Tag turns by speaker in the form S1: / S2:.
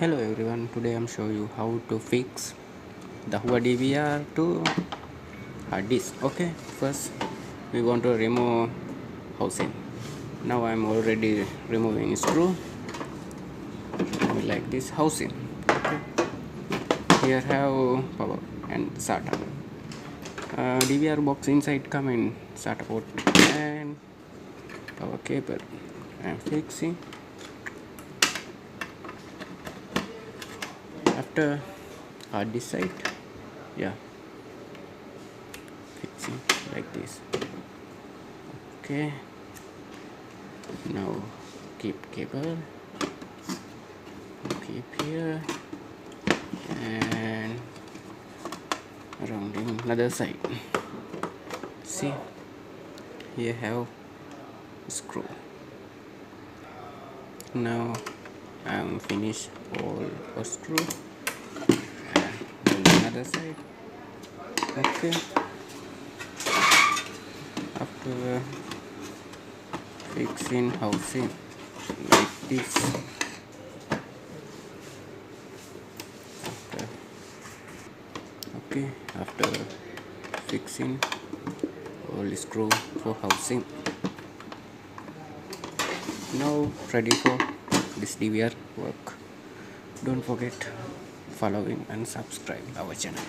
S1: Hello everyone, today I'm showing you how to fix the DVR to hard disk. Okay, first we want to remove housing. Now I'm already removing screw like this housing. Okay, here have power and SATA. DVR box inside come in SATA port and power cable. I'm fixing. After hard disk side, yeah, fixing like this. Okay, now keep cable, keep here and rounding another side. See, here have screw. Now I'm finished all the screw and another side. Okay, after fixing housing like this, after fixing all screw for housing, now ready for this DVR work. Don't forget following and subscribe our channel.